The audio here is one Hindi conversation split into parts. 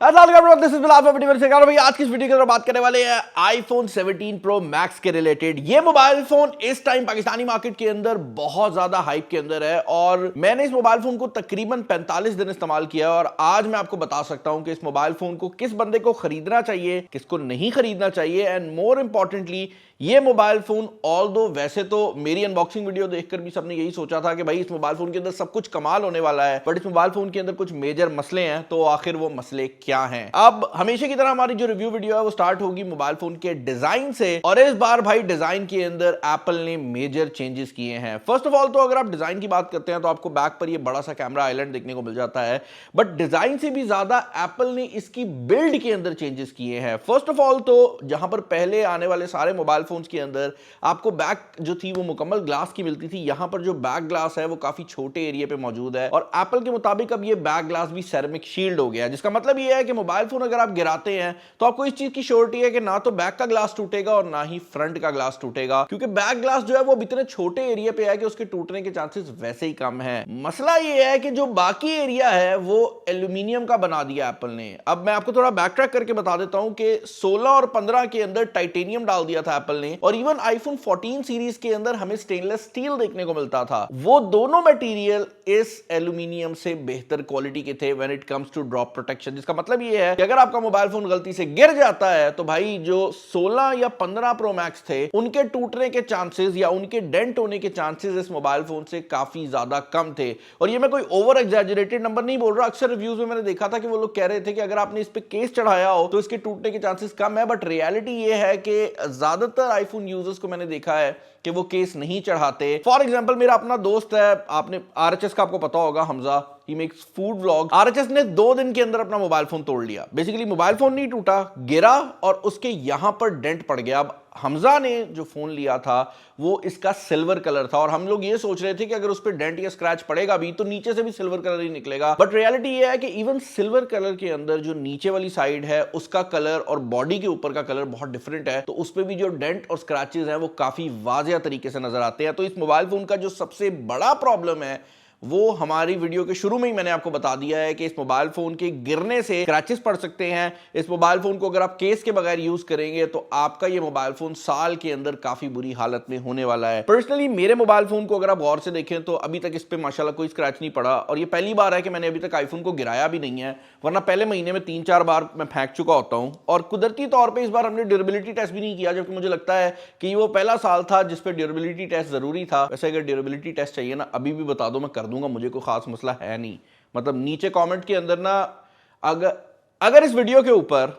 भाई आज की इस वीडियो के अंदर बात करने वाले हैं आईफोन 17 प्रो मैक्स के रिलेटेड। ये मोबाइल फोन इस टाइम पाकिस्तानी मार्केट के अंदर बहुत ज्यादा हाइप के अंदर है और मैंने इस मोबाइल फोन को तकरीबन 45 दिन इस्तेमाल किया और आज मैं आपको बता सकता हूं कि इस मोबाइल फोन को किस बंदे को खरीदना चाहिए, किसको नहीं खरीदना चाहिए एंड मोर इंपॉर्टेंटली ये मोबाइल फोन ऑल दो वैसे तो मेरी अनबॉक्सिंग वीडियो देखकर भी सबने यही सोचा था कि भाई इस मोबाइल फोन के अंदर सब कुछ कमाल होने वाला है, बट इस मोबाइल फोन के अंदर कुछ मेजर मसले हैं। तो आखिर वो मसले क्या हैं? अब हमेशा की तरह हमारी जो रिव्यू वीडियो है वो स्टार्ट होगी मोबाइल फोन के डिजाइन से और इस बार भाई डिजाइन के अंदर एप्पल ने मेजर चेंजेस किए हैं। फर्स्ट ऑफ ऑल तो अगर आप डिजाइन की बात करते हैं तो आपको बैक पर ये बड़ा सा कैमरा आइलैंड देखने को मिल जाता है, बट डिजाइन से भी ज्यादा एप्पल ने इसकी बिल्ड के अंदर चेंजेस किए हैं। फर्स्ट ऑफ ऑल तो जहां पर पहले आने वाले सारे मोबाइल फोन्स के अंदर आपको बैक जो थी वो मुकम्मल ग्लास की मिलती थी, यहां पर जो बैक ग्लास है वो काफी छोटे एरिया पे मौजूद है और एप्पल के मुताबिक अब ये बैक ग्लास भी सेरेमिक शील्ड हो गया है, जिसका मतलब ये है कि मोबाइल फोन अगर आप गिराते हैं तो आपको इस चीज की श्योरिटी है कि ना तो बैक का ग्लास टूटेगा और ना ही फ्रंट का ग्लास टूटेगा, क्योंकि बैक ग्लास जो है वो इतने छोटे एरिया पे है कि उसके टूटने के चांसेस वैसे ही कम है। मसला ये है कि जो बाकी एरिया है वो एल्यूमिनियम का बना दिया एप्पल ने। अब मैं आपको थोड़ा बैक ट्रैक करके बता देता हूं कि 16 और 15 के अंदर टाइटेनियम डाल दिया था एप्पल ने और इवन आईफोन 14 सीरीज के अंदर हमें स्टेनलेस स्टील देखने को मिलता था। वो दोनों मटेरियल इस एल्यूमिनियम से बेहतर क्वालिटी के थे when it comes to drop protection, जिसका मतलब ये है कि अगर आपका मोबाइल फोन गलती से गिर जाता है तो भाई जो 16 या 15 प्रो मैक्स थे उनके टूटने के चांसेस या उनके डेंट होने के चांसेस इस मोबाइल फोन से काफी ज्यादा कम थे। और ये मैं कोई ओवर एग्जैजरेटेड नंबर नहीं बोल रहा, अक्सर रिव्यूज में मैंने देखा था कि वो लोग कह रहे थे कि अगर आपने इस पे केस चढ़ाया हो तो इसके टूटने के चांसेस कम है, बट रियलिटी ये है कि ज्यादातर आईफोन यूजर्स को मैंने देखा है कि वो केस नहीं चढ़ाते। फॉर एग्जांपल मेरा अपना दोस्त है, आपने आरएचएस का आपको पता होगा, Hamza, he makes food vlog. RHS ने 2 दिन के अंदर अपना मोबाइल फोन तोड़ लिया। बेसिकली मोबाइल फोन नहीं टूटा, गिरा और उसके यहां पर डेंट पड़ गया। अब हमजा ने जो फोन लिया था वो इसका सिल्वर कलर था और हम लोग ये सोच रहे थे कि अगर उस पर डेंट या स्क्रैच पड़ेगा भी तो नीचे से भी सिल्वर कलर ही निकलेगा, बट रियलिटी ये है कि इवन सिल्वर कलर के अंदर जो नीचे वाली साइड है उसका कलर और बॉडी के ऊपर का कलर बहुत डिफरेंट है, तो उस पर भी जो डेंट और स्क्रैचेस हैं वो काफी वाज़ेह तरीके से नजर आते हैं। तो इस मोबाइल फोन का जो सबसे बड़ा प्रॉब्लम है वो हमारी वीडियो के शुरू में ही मैंने आपको बता दिया है कि इस मोबाइल फोन के गिरने से क्रैचेस पड़ सकते हैं। इस मोबाइल फोन को अगर आप केस के बगैर यूज करेंगे तो आपका ये मोबाइल फोन साल के अंदर काफी बुरी हालत में होने वाला है। पर्सनली मेरे मोबाइल फोन को अगर आप गौर से देखें तो अभी तक इस पे माशाल्लाह कोई स्क्रैच नहीं पड़ा और ये पहली बार है कि मैंने अभी तक आईफोन को गिराया भी नहीं है, वरना पहले महीने में 3-4 बार मैं फेंक चुका होता हूं। और कुदरती तौर पर इस बार हमने ड्यूरेबिलिटी टेस्ट भी नहीं किया, जबकि मुझे लगता है कि वो पहला साल था जिसपे ड्यूरेबिलिटी टेस्ट जरूरी था। वैसे अगर ड्यूरेबिलिटी टेस्ट चाहिए ना अभी भी बता दो, मैं कर दूंगा, मुझे कोई खास मसला है नहीं। मतलब नीचे कमेंट के अंदर ना अगर इस वीडियो के ऊपर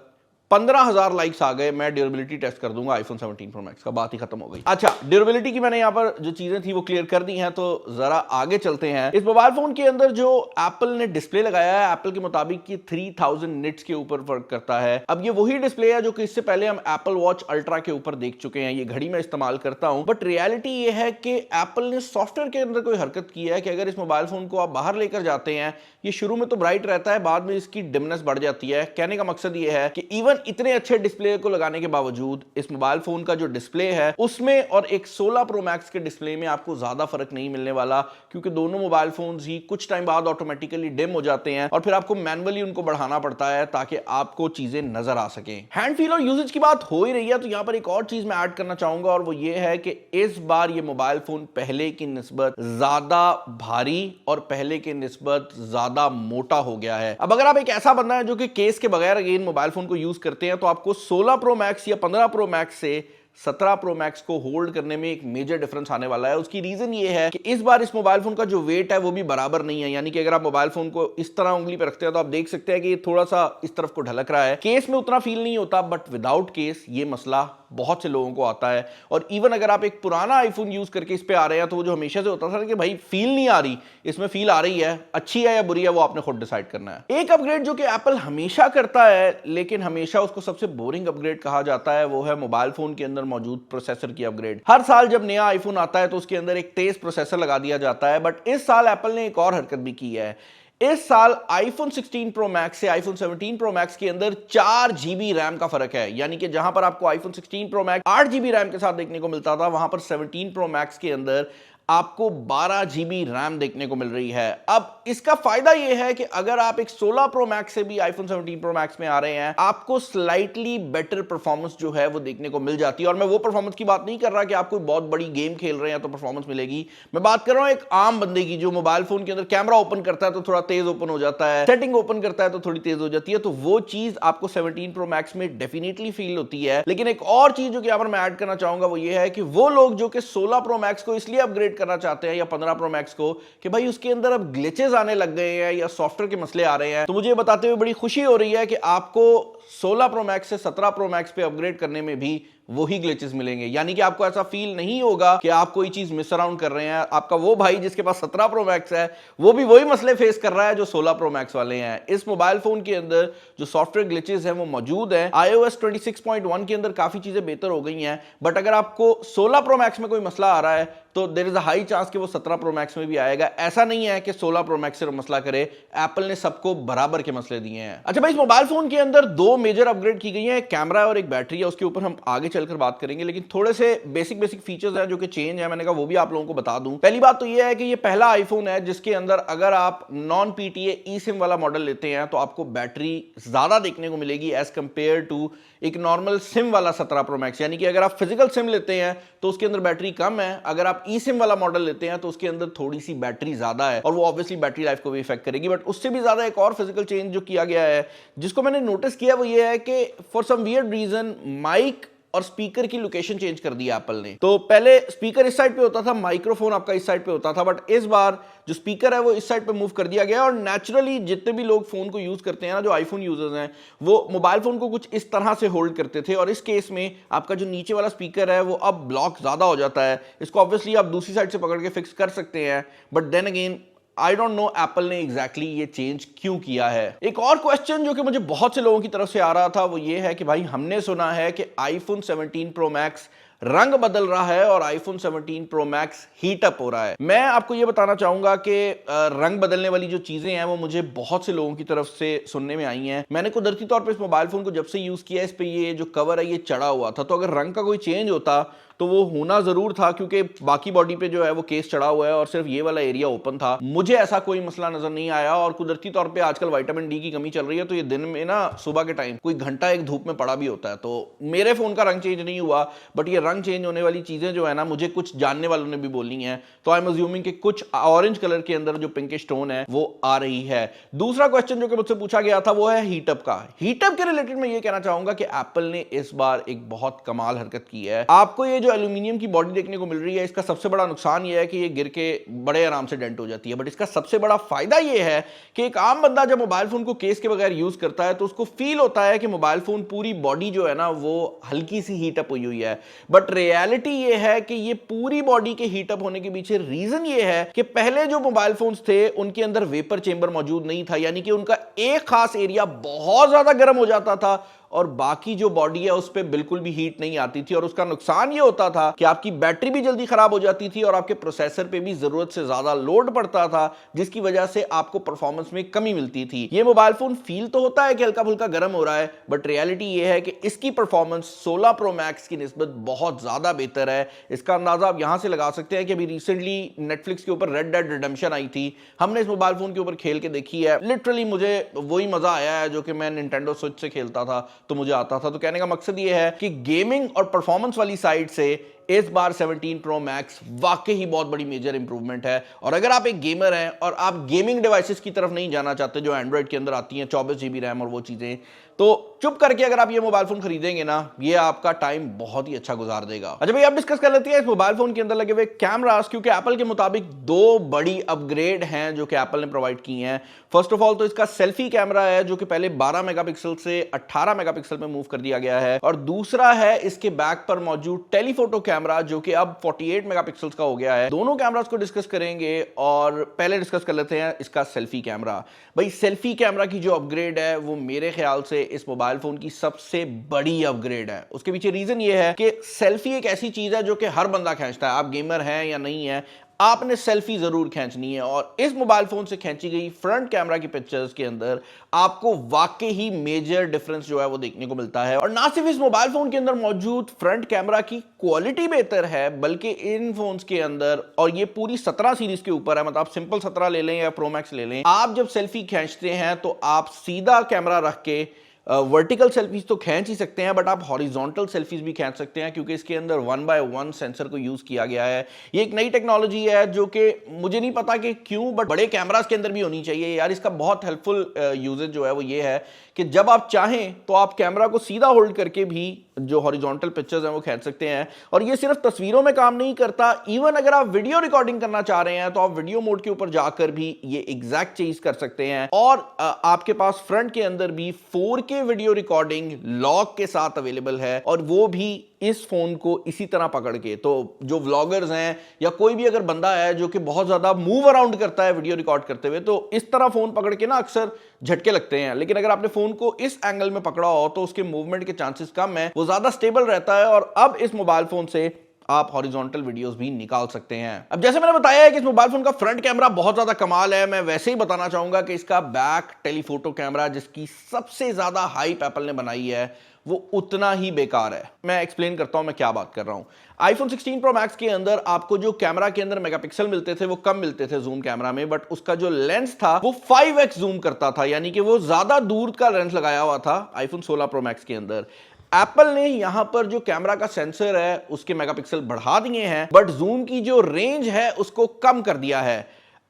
15,000 लाइक्स आ गए मैं ड्यूरेबिलिटी टेस्ट कर दूंगा आईफोन 17 प्रो मैक्स का, बात ही खत्म हो गई। अच्छा, ड्यूरेबिलिटी की मैंने यहां पर जो चीजें थी वो क्लियर कर दी हैं, तो जरा आगे चलते हैं। इस मोबाइल फोन के अंदर जो एप्पल ने डिस्प्ले लगाया है, एप्पल के मुताबिक कि 3000 निट्स के ऊपर वर्क करता है। अब ये वही डिस्प्ले है जो कि इससे पहले हम एप्पल वॉच अल्ट्रा के ऊपर देख चुके हैं। ये घड़ी में इस्तेमाल करता हूं, बट रियलिटी ये है कि एप्पल ने सॉफ्टवेयर के अंदर कोई हरकत की है कि अगर इस मोबाइल फोन को आप बाहर लेकर जाते हैं, ये शुरू में तो ब्राइट रहता है, बाद में इसकी डिमनेस बढ़ जाती है। कहने का मकसद ये है कि इवन इतने अच्छे डिस्प्ले को लगाने के बावजूद इस मोबाइल फोन का जो डिस्प्ले है उसमें और एक 16 प्रो मैक्स के डिस्प्ले में आपको ज्यादा फर्क नहीं मिलने वाला, क्योंकि दोनों मोबाइल फोन्स ही कुछ टाइम बाद ऑटोमेटिकली डिम हो जाते हैं और फिर आपको मैनुअली उनको बढ़ाना पड़ता है ताकि आपको चीजें नजर आ सकें। हैंड फील और यूजेज की बात हो ही रही है तो यहां पर एक और चीज मैं ऐड करना चाहूंगा और वो ये है कि इस बार ये मोबाइल फोन पहले की निस्बत ज्यादा भारी और पहले की निस्बत ज्यादा मोटा हो गया है। अब अगर आप एक ऐसा बंदा है जो कि केस के बगैर अगेन मोबाइल फोन को यूज करते हैं तो आपको 16 प्रो मैक्स या 15 प्रो मैक्स से 17 प्रो मैक्स को होल्ड करने में एक मेजर डिफरेंस आने वाला है। उसकी रीजन ये है कि इस बार इस मोबाइल फोन का जो वेट है वो भी बराबर नहीं है, यानी कि अगर आप मोबाइल फोन को इस तरह उंगली पर रखते हैं तो आप देख सकते हैं कि ये थोड़ा सा इस तरफ को ढलक रहा है। केस में उतना फील नहीं होता, बट विदाउट केस ये मसला बहुत से लोगों को आता है। और इवन अगर आप एक पुराना आईफोन यूज करके इस पे आ रहे हैं तो वो जो हमेशा से होता था कि भाई फील नहीं आ रही, इसमें फील आ रही है, अच्छी है या बुरी है वो आपने खुद डिसाइड करना है। एक अपग्रेड जो कि एप्पल हमेशा करता है लेकिन हमेशा उसको सबसे बोरिंग अपग्रेड कहा जाता है, वो है मोबाइल फोन के अंदर मौजूद प्रोसेसर की अपग्रेड। हर साल जब नया आईफोन आता है तो उसके अंदर एक तेज प्रोसेसर लगा दिया जाता है, बट इस साल एप्पल ने एक और हरकत भी की है। इस साल आईफोन 16 प्रो मैक्स से आईफोन 17 प्रो मैक्स के अंदर 4 GB रैम का फर्क है, यानी कि जहां पर आपको iPhone 16 pro max 8 GB RAM के साथ देखने को मिलता था, वहां पर 17 प्रो मैक्स के अंदर आपको 12 GB रैम देखने को मिल रही है। अब इसका फायदा यह है कि अगर आप एक 16 प्रो मैक्स से भी आईफोन 17 प्रो मैक्स में आ रहे हैं, आपको स्लाइटली बेटर परफॉर्मेंस जो है वो देखने को मिल जाती है। और मैं वो परफॉर्मेंस की बात नहीं कर रहा कि आप कोई बहुत बड़ी गेम खेल रहे हैं तो परफॉर्मेंस मिलेगी। मैं बात कर रहा हूं एक आम बंदे की, जो मोबाइल फोन के अंदर कैमरा ओपन करता है तो थोड़ा तेज ओपन हो जाता है, सेटिंग ओपन करता है तो थोड़ी तेज हो जाती है, तो वो चीज आपको 17 प्रो मैक्स में डेफिनेटली फील होती है। लेकिन एक और चीज जो कि यहां पर मैं ऐड करना चाहूंगा वो ये है कि वो लोग जो कि 16 प्रो मैक्स को इसलिए अपग्रेड करना चाहते हैं या 15 प्रो मैक्स को कि भाई उसके अंदर अब ग्लिचेस आने लग गए हैं या सॉफ्टवेयर के मसले आ रहे हैं, तो मुझे बताते हुए बड़ी खुशी हो रही है कि आपको 16 प्रो मैक्स से 17 प्रो मैक्स पे अपग्रेड करने में भी वही ग्लिचेस मिलेंगे। यानी कि आपको ऐसा फील नहीं होगा कि आप कोई चीज मिस अराउंड कर रहे हैं। आपका वो भाई जिसके पास 17 प्रो मैक्स है वो भी वही मसले फेस कर रहा है जो 16 प्रो मैक्स वाले हैं। इस मोबाइल फोन के अंदर जो सॉफ्टवेयर ग्लिचेस हैं वो मौजूद हैं। iOS 26.1 के अंदर काफी चीजें बेहतर हो गई हैं, बट अगर आपको 16 प्रो मैक्स में कोई मसला आ रहा है तो there is a high chance कि वो 17 प्रो मैक्स में भी आएगा। ऐसा नहीं है कि 16 प्रो मैक्स से मसला करे, एप्पल ने सबको बराबर के मसले दिए हैं। अच्छा भाई, इस मोबाइल फोन के अंदर दो मेजर अपग्रेड की गई है, एक कैमरा और एक बैटरी है। उसके ऊपर हम आगे चलकर बात करेंगे, लेकिन थोड़े से बेसिक फीचर्स हैं जो कि चेंज है, मैंने कहा वो भी आप लोगों को बता दूं। पहली बात तो ये है कि ये पहला आईफोन है जिसके अंदर अगर आप नॉन पीटीए ई सिम वाला मॉडल लेते हैं तो आपको बैटरी ज्यादा देखने को मिलेगी एज कंपेयर टू एक नॉर्मल सिम वाला 17 प्रो मैक्स। यानी कि अगर आप फिजिकल सिम लेते हैं तो उसके अंदर बैटरी कम है, अगर आप ई सिम वाला मॉडल लेते हैं तो उसके अंदर थोड़ी सी बैटरी ज्यादा है और वो ऑब्वियसली बैटरी लाइफ को भी इफेक्ट करेगी। बट उससे भी ज्यादा एक और फिजिकल चेंज जो किया गया है जिसको मैंने नोटिस किया वो ये है कि for some weird reason mike और स्पीकर की लोकेशन चेंज कर दी एप्पल ने। तो पहले स्पीकर इस साइड पे होता था, माइक्रोफोन आपका इस साइड पे होता था, बट इस बार जो स्पीकर है वो इस साइड पे मूव कर दिया गया। और नेचुरली जितने भी लोग फोन को यूज करते हैं ना, जो आईफोन यूजर्स हैं, वो मोबाइल फोन को कुछ इस तरह से होल्ड करते थे और इस केस में आपका जो नीचे वाला स्पीकर है वो अब ब्लॉक ज्यादा हो जाता है। इसको ऑब्वियसली आप दूसरी साइड से पकड़ के फिक्स कर सकते हैं, but then again I don't know Apple ने एग्जैक्टली ये चेंज क्यों किया है। एक और क्वेश्चन जो कि मुझे बहुत से लोगों की तरफ से आ रहा था वो ये है कि भाई हमने सुना है कि आईफोन 17 प्रो मैक्स रंग बदल रहा है और iPhone 17 pro max heat up हो रहा है। मैं आपको यह बताना चाहूंगा कि रंग बदलने वाली जो चीजें हैं वो मुझे बहुत से लोगों की तरफ से सुनने में आई हैं। मैंने कुदरती तौर पे इस मोबाइल फोन को जब से यूज किया, इस पे ये जो कवर है ये चढ़ा हुआ था, तो अगर रंग का कोई चेंज होता तो वो होना जरूर था क्योंकि बाकी बॉडी पे जो है वो केस चढ़ा हुआ है और सिर्फ ये वाला एरिया ओपन था। मुझे ऐसा कोई मसला नजर नहीं आया और कुदरती तौर पे आजकल विटामिन डी की कमी चल रही है, तो ये दिन में ना सुबह के टाइम कोई घंटा एक धूप में पड़ा भी होता है, तो मेरे फोन का रंग चेंज नहीं हुआ। बट ये रंग चेंज होने वाली चीजें जो है ना, मुझे कुछ जानने वालों ने भी बोली हैं, तो आई एम अज्यूमिंग कि कुछ ऑरेंज कलर के अंदर जो पिंकिश टोन है वो आ रही है। दूसरा क्वेश्चन जो कि मुझसे पूछा गया था वो है हीटअप का। हीटअप के रिलेटेड मैं ये कहना चाहूंगा कि एप्पल ने इस बार एक बहुत कमाल हरकत की है। आपको ये जो एल्यूमिनियम की बॉडी देखने को मिल रही है, इसका सबसे बड़ा नुकसान ये है कि ये गिर के बड़े आराम से डेंट हो जाती है, बट इसका सबसे बड़ा फायदा ये है कि एक आम बंदा जब मोबाइल फोन को केस के बगैर यूज करता है तो उसको फील होता है कि मोबाइल फोन पूरी बॉडी जो है ना वो हल्की सी हीटअप हुई हुई है। बट रियलिटी ये है कि ये पूरी बॉडी के हीटअप होने के पीछे रीजन ये है कि पहले जो मोबाइल फोन्स थे उनके अंदर वेपर चेंबर मौजूद नहीं था, यानी कि उनका एक खास एरिया बहुत ज्यादा गर्म हो जाता था और बाकी जो बॉडी है उस पर बिल्कुल भी हीट नहीं आती थी। और उसका नुकसान ये होता था कि आपकी बैटरी भी जल्दी खराब हो जाती थी और आपके प्रोसेसर पे भी जरूरत से ज्यादा लोड पड़ता था, जिसकी वजह से आपको परफॉर्मेंस में कमी मिलती थी। ये मोबाइल फोन फील तो होता है कि हल्का फुल्का गर्म हो रहा है, बट रियलिटी ये है कि इसकी परफॉर्मेंस 16 प्रो मैक्स की निस्बत बहुत ज्यादा बेहतर है। इसका अंदाजा आप यहां से लगा सकते हैं कि अभी रिसेंटली नेटफ्लिक्स के ऊपर रेड डेड रिडेम्पशन आई थी, हमने इस मोबाइल फोन के ऊपर खेल के देखी है। लिटरली मुझे वही मजा आया है जो कि मैं निंटेंडो स्विच से खेलता था तो मुझे आता था। तो कहने का मकसद ये है कि गेमिंग और परफॉर्मेंस वाली साइड से इस बार 17 प्रो मैक्स वाकई ही बहुत बड़ी मेजर इंप्रूवमेंट है। और अगर आप एक गेमर हैं और आप गेमिंग डिवाइसेस की तरफ नहीं जाना चाहते जो एंड्रॉइड के अंदर आती हैं 24 GB रैम और वो चीजें, तो चुप करके अगर आप ये मोबाइल फोन खरीदेंगे ना, ये आपका टाइम बहुत ही अच्छा गुजार देगा। अच्छा भाई, आप डिस्कस कर लेते हैं इस मोबाइल फोन के अंदर लगे हुए कैमरास, क्योंकि एप्पल के मुताबिक दो बड़ी अपग्रेड हैं जो कि एप्पल ने प्रोवाइड की हैं। फर्स्ट ऑफ ऑल तो इसका सेल्फी कैमरा है जो कि पहले 12 मेगापिक्सल से 18 मेगापिक्सल में मूव कर दिया गया है, और दूसरा है इसके बैक पर मौजूद टेलीफोटो कैमरा जो कि अब 48 मेगापिक्सल का हो गया है। दोनों कैमरास को डिस्कस करेंगे और पहले डिस्कस कर लेते हैं इसका सेल्फी कैमरा। भाई, सेल्फी कैमरा की जो अपग्रेड है वो मेरे ख्याल से इस मोबाइल फोन की सबसे बड़ी अपग्रेड है। उसके पीछे रीजन ये है कि सेल्फी एक ऐसी चीज है जो कि हर बंदा खींचता है, आप गेमर हैं या नहीं है, आपने सेल्फी जरूर खींचनी है। और इस मोबाइल फोन से खींची गई फ्रंट कैमरा की पिक्चर्स के अंदर आपको वाकई ही मेजर डिफरेंस जो है वो देखने को मिलता है। और ना सिर्फ इस मोबाइल फोन के अंदर मौजूद फ्रंट कैमरा की क्वालिटी बेहतर है, बल्कि इन फोन्स के अंदर, और ये पूरी 17 सीरीज के ऊपर है, मतलब आप सिंपल 17 ले लें या प्रो मैक्स ले लें, आप जब सेल्फी खींचते हैं तो आप सीधा कैमरा रख के वर्टिकल सेल्फीज तो खींच ही सकते हैं, बट आप हॉरिजॉन्टल सेल्फीज भी खींच सकते हैं, क्योंकि इसके अंदर 1x1 सेंसर को यूज किया गया है। ये एक नई टेक्नोलॉजी है जो कि मुझे नहीं पता कि क्यों, बट बड़े कैमरास के अंदर भी होनी चाहिए यार। इसका बहुत हेल्पफुल यूजेज जो है वो ये है कि जब आप चाहें तो आप कैमरा को सीधा होल्ड करके भी जो हॉरिजॉन्टल पिक्चर्स हैं वो खींच सकते हैं। और ये सिर्फ तस्वीरों में काम नहीं करता, इवन अगर आप वीडियो रिकॉर्डिंग करना चाह रहे हैं तो आप वीडियो मोड के ऊपर जाकर भी ये एग्जैक्ट चीज कर सकते हैं। और आपके पास फ्रंट के अंदर भी 4K वीडियो रिकॉर्डिंग लॉक के साथ अवेलेबल है, और वो भी इस फोन को इसी तरह पकड़ के। तो जो व्लॉगर्स हैं या कोई भी अगर बंदा है जो कि बहुत ज्यादा मूव अराउंड करता है वीडियो रिकॉर्ड करते हुए, तो इस तरह फोन पकड़ के ना अक्सर झटके लगते हैं, लेकिन अगर आपने फोन को इस एंगल में पकड़ा हो तो उसके मूवमेंट के चांसेस कम है, वो ज्यादा स्टेबल रहता है। और अब इस मोबाइल फोन से आप हॉरिजॉन्टल वीडियोस भी निकाल सकते हैं। अब जैसे मैंने बताया है कि इस मोबाइल फोन का फ्रंट कैमरा बहुत ज्यादा कमाल है, मैं वैसे ही बताना चाहूंगा कि इसका बैक टेलीफोटो कैमरा, जिसकी सबसे ज्यादा हाइप एप्पल ने बनाई है, वो उतना ही बेकार है। मैं एक्सप्लेन करता हूं मैं क्या बात कर रहा हूं। आईफोन 16 प्रो मैक्स के अंदर आपको जो कैमरा के अंदर मेगापिक्सल मिलते थे वो कम मिलते थे जूम कैमरा में, बट उसका जो लेंस था वो 5x जूम करता था, यानी कि वो ज्यादा दूर का लेंस लगाया हुआ था आईफोन 16 प्रो मैक्स के अंदर। एप्पल ने यहां पर जो कैमरा का सेंसर है उसके मेगापिक्सल बढ़ा दिए हैं, बट जूम की जो रेंज है उसको कम कर दिया है।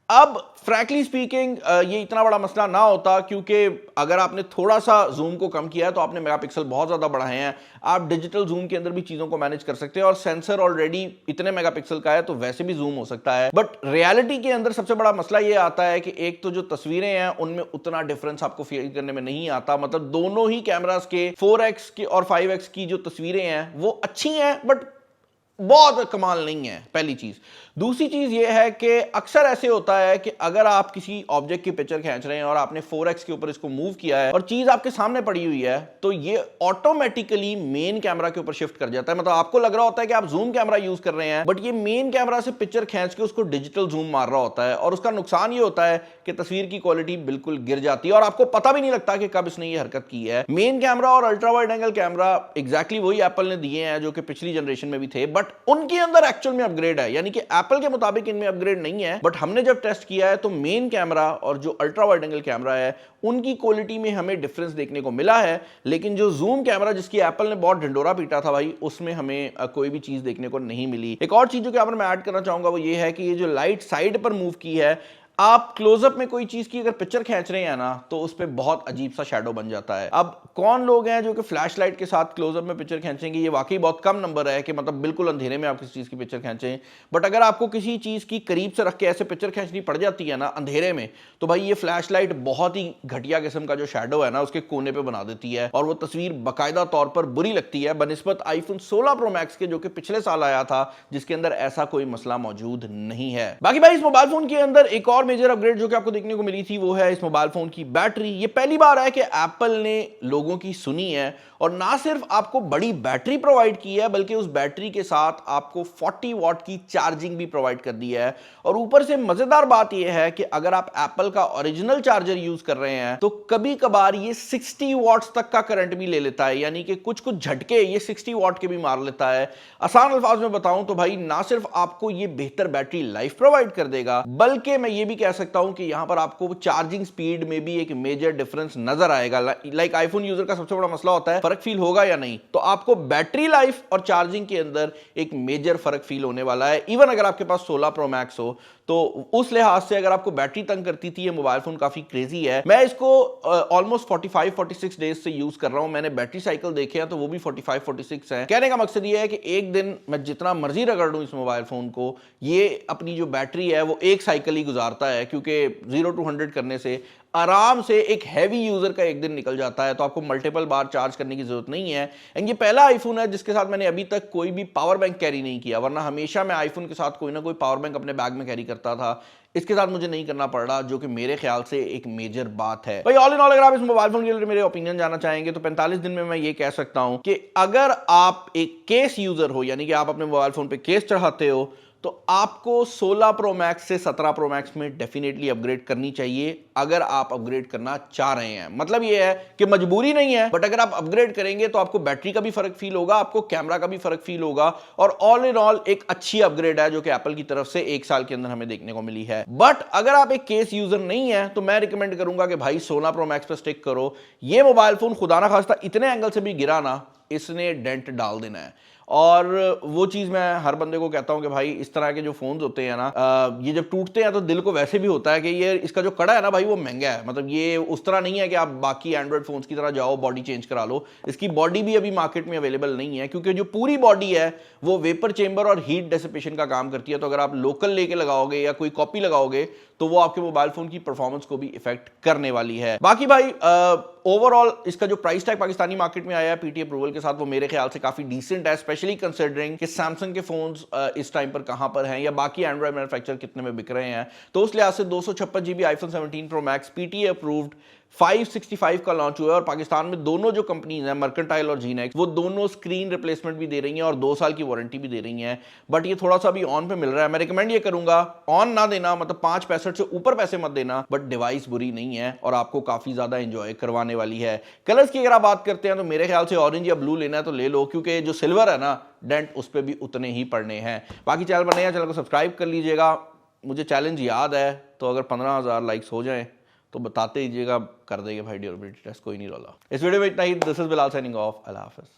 अब फ्रैंकली स्पीकिंग ये इतना बड़ा मसला ना होता, क्योंकि अगर आपने थोड़ा सा जूम को कम किया है तो आपने मेगापिक्सल बहुत ज्यादा बढ़ाए हैं। आप डिजिटल जूम के अंदर भी चीजों को मैनेज कर सकते हैं, और सेंसर ऑलरेडी इतने मेगापिक्सल का है तो वैसे भी जूम हो सकता है। बट रियलिटी के अंदर सबसे बड़ा मसला ये आता है कि एक तो जो तस्वीरें हैं उनमें उतना डिफरेंस आपको फील करने में नहीं आता। मतलब दोनों ही कैमरास के 4x के और 5x की जो तस्वीरें हैं वो अच्छी हैं, बट बहुत कमाल नहीं है, पहली चीज। दूसरी चीज ये है कि अक्सर ऐसे होता है कि अगर आप किसी ऑब्जेक्ट की पिक्चर खींच रहे हैं और आपने 4x के ऊपर इसको मूव किया है और चीज आपके सामने पड़ी हुई है, तो ये ऑटोमेटिकली मेन कैमरा के ऊपर शिफ्ट कर जाता है। मतलब आपको लग रहा होता है कि आप जूम कैमरा यूज कर रहे हैं, बट ये मेन कैमरा से पिक्चर खींच के उसको डिजिटल जूम मार रहा होता है, और उसका नुकसान ये होता है कि तस्वीर की क्वालिटी बिल्कुल गिर जाती है और आपको पता भी नहीं लगता कि कब इसने ये हरकत की है। मेन कैमरा और ultra wide angle camera exactly वही एप्पल ने दिए हैं जो कि पिछली जनरेशन में भी थे, बट उनके अंदर एक्चुअल में अपग्रेड है, यानी कि एप्पल के मुताबिक इनमें अपग्रेड नहीं है। बट हमने जब टेस्ट किया है तो मेन कैमरा और जो अल्ट्रा वाइड एंगल कैमरा है उनकी क्वालिटी में हमें डिफरेंस देखने को मिला है, लेकिन जो जूम कैमरा जिसकी एप्पल ने बहुत ढिंडोरा पीटा था भाई, उसमें हमें कोई भी चीज देखने को नहीं मिली। एक और चीज जो कि यहाँ पर मैं ऐड करना चाहूंगा वो ये है कि ये जो लाइट साइड पर मूव की है, आप क्लोजअप में कोई चीज की अगर पिक्चर खींच रहे हैं ना तो उस पर बहुत अजीब सा शैडो बन जाता है। अब कौन लोग हैं जो कि फ्लैश लाइट के साथ क्लोजअप में पिक्चर खींचेंगे, ये वाकई बहुत कम नंबर है कि मतलब बिल्कुल अंधेरे में आप किसी चीज की पिक्चर खींचें। बट अगर आपको किसी चीज की करीब से रख के ऐसे पिक्चर खींचनी पड़ जाती है ना अंधेरे में, तो भाई ये फ्लैश लाइट बहुत ही घटिया किस्म का जो शैडो है ना उसके कोने पे बना देती है, और वो तस्वीर बाकायदा तौर पर बुरी लगती है बनिस्बत आईफोन 16 प्रो मैक्स के जो कि पिछले साल आया था, जिसके अंदर ऐसा कोई मसला मौजूद नहीं है। बाकी भाई इस मोबाइल फोन के अंदर एक और मेजर अपग्रेड जो कि आपको देखने को मिली थी वो है इस मोबाइल फोन की बैटरी। ये पहली बार है कि एप्पल ने लोगों की सुनी है और ना सिर्फ आपको बड़ी बैटरी प्रोवाइड की है, बल्कि उस बैटरी के साथ आपको 40 वॉट की चार्जिंग भी प्रोवाइड कर दी है। और ऊपर से मजेदार बात यह है कि अगर आप एप्पल का ओरिजिनल चार्जर यूज कर रहे हैं तो कभी कभार ये 60 वॉट्स तक का करंट भी ले लेता है, यानी कि कुछ कुछ झटके ये 60 वॉट के भी मार लेता है। आसान अल्फाज में बताऊं तो भाई ना सिर्फ आपको ये बेहतर बैटरी लाइफ प्रोवाइड कर देगा, बल्कि मैं ये भी कह सकता हूं कि यहां पर आपको चार्जिंग स्पीड में भी एक मेजर डिफरेंस नजर आएगा। लाइक आईफोन यूजर का सबसे बड़ा मसला होता है फर्क फील होगा या नहीं, तो आपको बैटरी लाइफ और चार्जिंग के अंदर एक मेजर फर्क फील होने वाला है। इवन अगर आपके पास 16 प्रो मैक्स हो तो उस लिहाज से अगर आपको बैटरी तंग करती थी ये मोबाइल फोन काफी क्रेजी है। मैं इसको ऑलमोस्ट 45-46 डेज से यूज कर रहा हूं। मैंने बैटरी साइकिल देखे हैं तो वो भी 45-46 है। कहने का मकसद ये है कि एक दिन मैं जितना मर्जी रगड़ दूं इस मोबाइल फोन को, ये अपनी जो बैटरी है वो एक साइकिल ही गुजारता है, क्योंकि 0 to 100 करने से आराम से एक हैवी यूजर का एक दिन निकल जाता है, तो आपको मल्टीपल बार चार्ज करने की जरूरत नहीं है। एंड ये पहला आईफोन है जिसके साथ मैंने अभी तक कोई भी पावर बैंक कैरी नहीं किया, वरना हमेशा मैं आईफोन के साथ कोई ना कोई पावर बैंक अपने बैग में कैरी करता था। इसके साथ मुझे नहीं करना पड़ रहा, जो कि मेरे ख्याल से एक मेजर बात है। भाई ऑल इन ऑल अगर आप इस मोबाइल फोन के लिए मेरे ओपिनियन जानना चाहेंगे तो 45 दिन में मैं ये कह सकता हूं कि अगर आप एक केस यूजर हो, यानी कि आप अपने मोबाइल फोन पे केस चढ़ाते हो, तो आपको 16 प्रो मैक्स से 17 प्रो मैक्स में डेफिनेटली अपग्रेड करनी चाहिए अगर आप अपग्रेड करना चाह रहे हैं। मतलब ये है कि मजबूरी नहीं है, बट अगर आप अपग्रेड करेंगे तो आपको बैटरी का भी फर्क फील होगा, आपको कैमरा का भी फर्क फील होगा, और ऑल इन ऑल एक अच्छी अपग्रेड है जो कि एप्पल की तरफ से 1 साल के अंदर हमें देखने को मिली है। बट अगर आप एक केस यूजर नहीं है तो मैं रिकमेंड करूंगा कि भाई 16 प्रो मैक्स पर स्टिक करो। ये मोबाइल फोन खुदा ना खास्ता इतने एंगल से भी गिरा ना, इसने डेंट डाल देना है। और वो चीज़ मैं हर बंदे को कहता हूं कि भाई इस तरह के जो फोन्स होते हैं ना, ये जब टूटते हैं तो दिल को वैसे भी होता है कि ये इसका जो कड़ा है ना भाई वो महंगा है। मतलब ये उस तरह नहीं है कि आप बाकी एंड्रॉइड फोन्स की तरह जाओ बॉडी चेंज करा लो। इसकी बॉडी भी अभी मार्केट में अवेलेबल नहीं है, क्योंकि जो पूरी बॉडी है वो वेपर चेंबर और हीट डेसिपेशन का काम करती है। तो अगर आप लोकल लेके लगाओगे या कोई कॉपी लगाओगे तो वो आपके मोबाइल फोन की परफॉर्मेंस को भी इफेक्ट करने वाली है। बाकी भाई ओवरऑल इसका जो प्राइस टैग पाकिस्तानी मार्केट में आया है पीटी अप्रूवल के साथ, वो मेरे ख्याल से काफी डिसेंट है, स्पेशली कंसिडरिंग कि सैमसंग के फोन्स इस टाइम पर कहां पर हैं या बाकी एंड्रॉइड मैन्युफैक्चरर कितने में बिक रहे हैं। तो उस लिहाज से 256 GB iPhone 17 pro max PT approved 565 का लॉन्च हुआ है। और पाकिस्तान में दोनों जो कंपनीज हैं मर्केंटाइल और जीनेक्स, वो दोनों स्क्रीन रिप्लेसमेंट भी दे रही हैं और 2 साल की वारंटी भी दे रही हैं। बट ये थोड़ा सा भी ऑन पे मिल रहा है। मैं रिकमेंड ये करूंगा ऑन ना देना, मतलब 565 से ऊपर पैसे मत देना, बट डिवाइस बुरी नहीं है और आपको काफी ज्यादा एंजॉय करवाने वाली है। कलर्स की अगर आप बात करते हैं तो मेरे ख्याल से ऑरेंज या ब्लू लेना है तो ले लो, क्योंकि जो सिल्वर है ना डेंट उस पर भी उतने ही पड़ने हैं। बाकी चैनल पर नए हैं, चैनल को सब्सक्राइब कर लीजिएगा। मुझे चैलेंज याद है तो अगर 15,000 लाइक्स हो जाएं तो बताते दीजिएगा, कर देंगे भाई ड्यूरेबिलिटी टेस्ट, कोई नहीं रोला। इस वीडियो में इतना ही। This is Bilal signing off. अल्लाह हाफिज़।